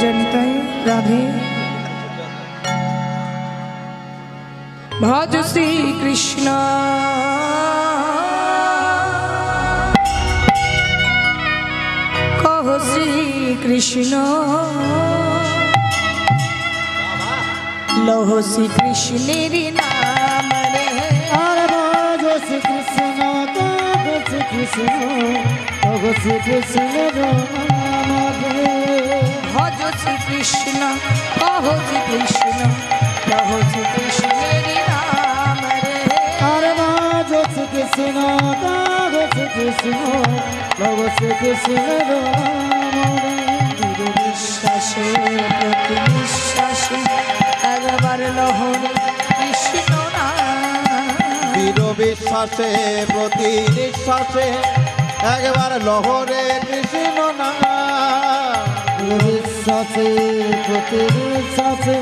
জনিতাই রাধে। ভজ শ্রী কৃষ্ণ কহ শ্রী কৃষ্ণ লহ শ্রী কৃষ্ণের নাম রে। আর ভজ শ্রী কৃষ্ণ কহ শ্রী কৃষ্ণ কহ শ্রী কৃষ্ণের নাম রে। ভজ শ্রী কৃষ্ণ কহ শ্রী কৃষ্ণ লহ শ্রী কৃষ্ণের নাম রে। আর ভজ শ্রী কৃষ্ণ কহ শ্রী কৃষ্ণ কহ শ্রী কৃষ্ণের নাম রে। দৃঢ় বিশ্বাসে প্রতি নিঃশ্বাসে একবার লহরে কৃষ্ণ নাম। দৃঢ় বিশ্বাসে প্রতি নিঃশ্বাসে একবার লহরে কৃষ্ণ নাম। বিশ্বাসে প্রতি বিশ্বাসে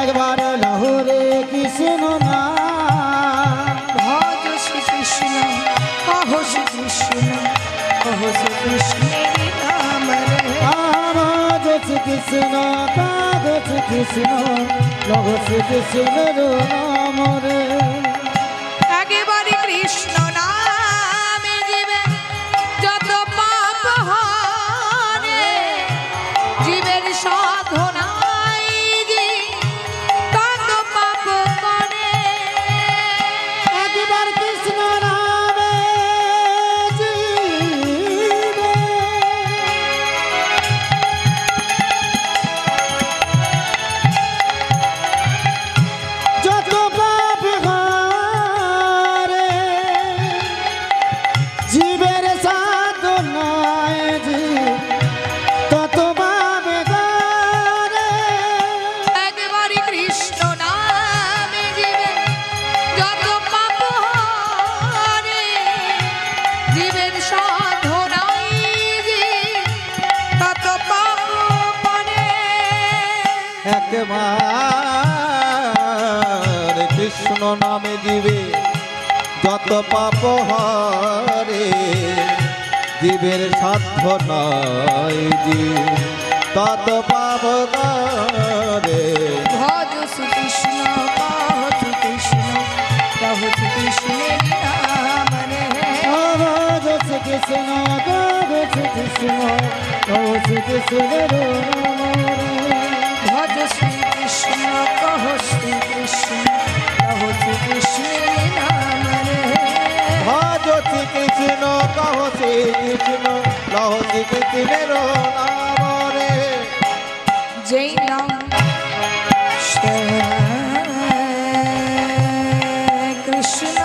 একবার লহরে কৃষ্ণ নাম। ভজ শ্রী কৃষ্ণ কহ শ্রী কৃষ্ণ কহ শ্রী কৃষ্ণের নাম রে। ভজ শ্রী কৃষ্ণ কহ শ্রী কৃষ্ণ কহ শ্রী কৃষ্ণের নাম রে। একেবারে কৃষ্ণ নামে জীবে যত পাপ হরে, জীবের সাধনায় যে তত পাপ করে। একবার কৃষ্ণ নামে জীবে যত পাপ করে, জীবের সাধনায় জীব তত পাপ করে। একবারে কৃষ্ণ নামে জীবে যত পাপ হরে, জীবের সাধনায় যে তত পাপ করে। একবার কৃষ্ণ নামে দিবে যত পাপ হরে, জীবের সাধ্য নয় জীব তত পাপ করে। ভজ শ্রী কৃষ্ণ কহ শ্রী কৃষ্ণ কহ শ্রী কৃষ্ণের নাম রে। ভজ শ্রী কৃষ্ণ কহ শ্রী কৃষ্ণ কহ শ্রী কৃষ্ণের নাম রে। ভজ শ্রী কৃষ্ণ কহ শ্রী কৃষ্ণ কহ শ্রী কৃষ্ণের নাম রে। ভজ শ্রী কৃষ্ণ কহ শ্রী কৃষ্ণ লহ শ্রী কৃষ্ণের নাম রে। যেই নাম সে কৃষ্ণ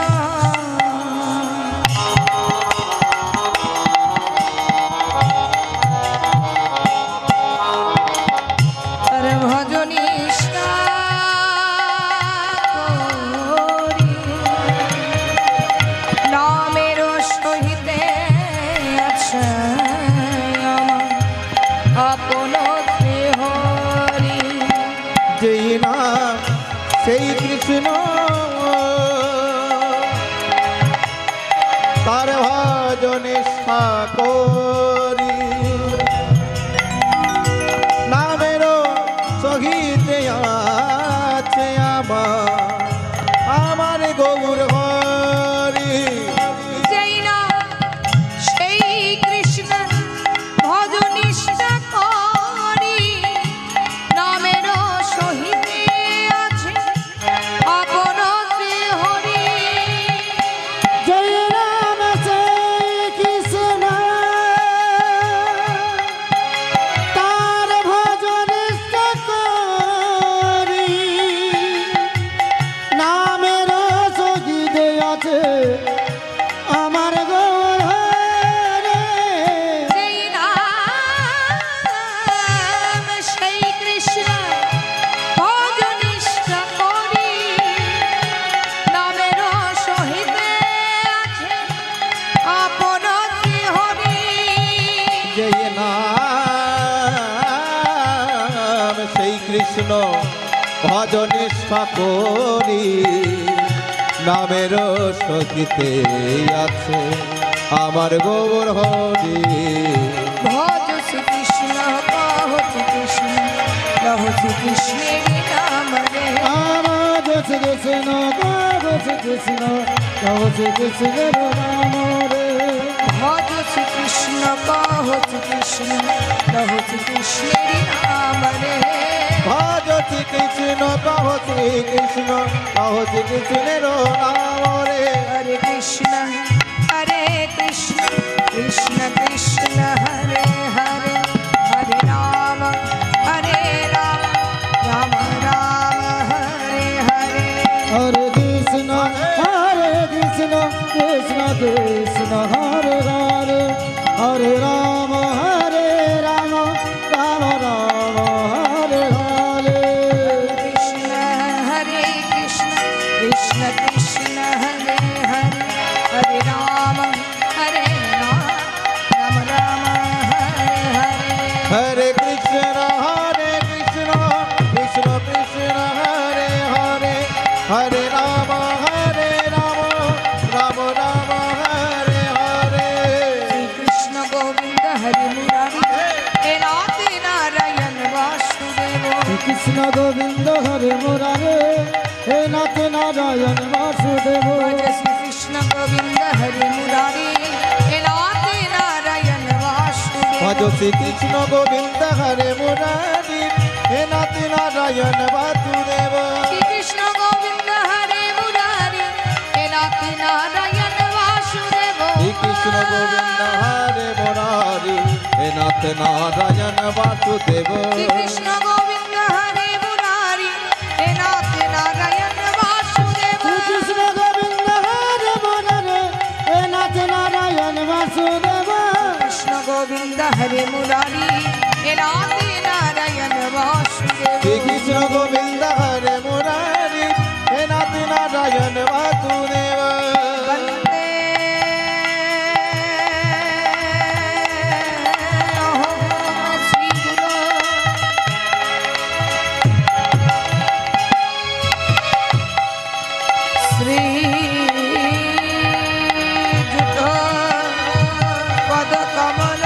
আর ভজনী নামের সহিতে আছে আমার আপন হরি। যেই নাম সেই কৃষ্ণ তার ভজন নিষ্ঠা করি। নামেরও সহিতে আছে আমার গৌর হরি। যেই নাম সেই কৃষ্ণ ভজ নিষ্ঠা করি, নামের সহিতে আছে আপন হরি। জয় রাম জয় কৃষ্ণ তার ভজন করি, নামের সহিতে আছে আমার গৌর হরি। যেই নাম সেই কৃষ্ণ ভজ নিষ্ঠা করি, নামের সহিতে আছে আপন হরি। যেই নাম সেই কৃষ্ণ ভজন নিষ্ঠা করি, নামের সখিতে আছে আমার গৌর হরি। ভজ শ্রী কৃষ্ণ কহ শ্রী কৃষ্ণ कहो श्री कृष्ण नाम रे राम जय कृष्ण कहो श्री कृष्ण कहो श्री कृष्ण राम रे भज श्री कृष्ण कहो श्री कृष्ण कहो श्री कृष्ण नाम रे भज श्री कृष्ण कहो श्री कृष्ण कहो श्री कृष्ण नाम रे हरे कृष्ण कृष्ण कृष्ण हरे हरे हरे राम राम राम हरे हरे हरे कृष्ण कृष्ण कृष्ण हरे हरे हरे राम राम राम हरे हरे कृष्ण हरे कृष्ण कृष्ण कृष्ण हरे हरे हरे राम राम राम हरे हरे हरे कृष्ण कृष्ण कृष्ण हरे हरे हरे राम राम राम हरे हरे श्री कृष्ण गोविंद हरि मुरारी हे नाथ नारायण वासुदेव कृष्ण गोविंद हरे मुरारे हे नाथ नारायण वासुदेव भज श्री कृष्ण गोविंद हरि मुरारी हे नाथ नारायण वासुदेव भजो श्री कृष्ण गोविंद हरे मुरारी हे नाथ नारायण वासुदेव श्री कृष्ण गोविंद हरि मुरारी हे नाथ नारायण वासुदेव श्री कृष्ण गोविंद हरे मुरारी हे नाथ नारायण वासुदेव श्री कृष्ण गोविंद हरि मुरारी हे नाथ नारायण वासुदेव कृष्ण गोविंद हरे मुरारे हे नाथ नारायण वासुदेव कृष्ण गोविंद हरे मुरारी हे नाथ नारायण वासुदेव श्री कृष्ण गोविंद हरे मुरारी हे नाथ नारायण वासुदेव वंदे अहो श्री गुरु श्री जुट पद कमल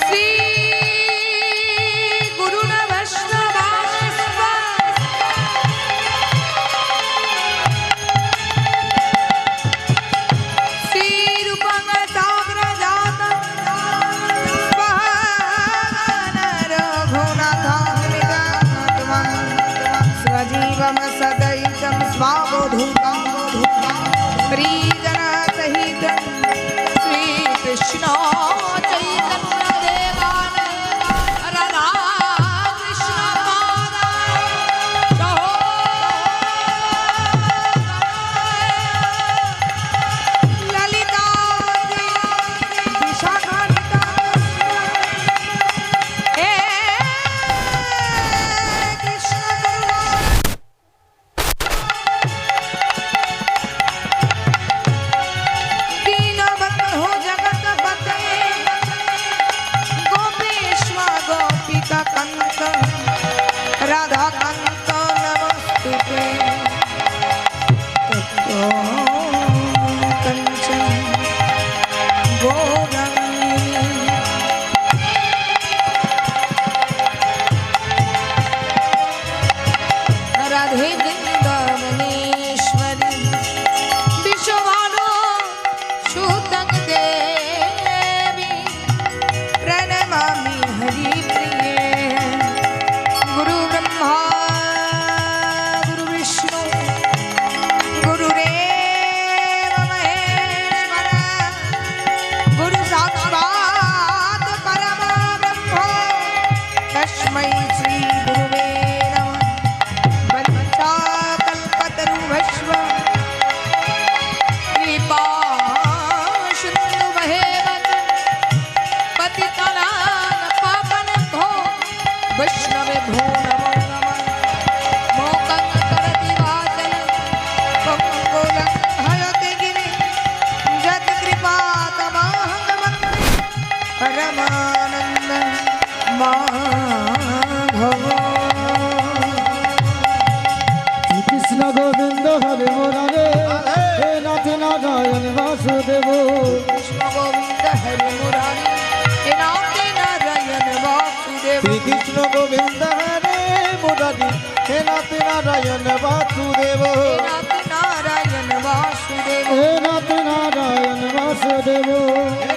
श्री गुरु वैष्णवांस्व श्री रूपं साग्र जातं रघुनाथात्मिकं स्वजीवं सदयितं स्वावधूतं श्रीजनसहितं श्रीकृष्ण चैतन्य देवानन्द राधा कृष्ण ललिता विशाखानिता हे कृष्ण करुणा दीनबंधो जगतपते गोपेश्वर गोपिका कंत राधा कंत नमस्तुते कंचन गौरंगी राधे वृंदावनेश्वरी विश्वभानु शुद्धं देवी प्रणमामि हरिप्रिये गुरु ब्रह्मा गुरु विष्णु गुरुरेव महेश्वर गुरु साक्षात् परमब्रह्म तस्मै श्री गुरुवे नमः वंशाकल्पतरुभ्यश्व कृपा सिन्धुभ्येव पतितानां पावनेभ्यो वैष्णवेभ्यो नमो नमः मोकं करति वाचलं पङ्गुलं हयते गिरिं यत्कृपातमहं वन्दे परमानन्दं माधवम् कृष्ण गोविंद हरे मुरारे हे नाथ नारायण वासुदेव নারায়ণ বাসুদেব হে নাথ নারায়ণ বাসুদেব হে নাথ নারায়ণ বাসুদেব হে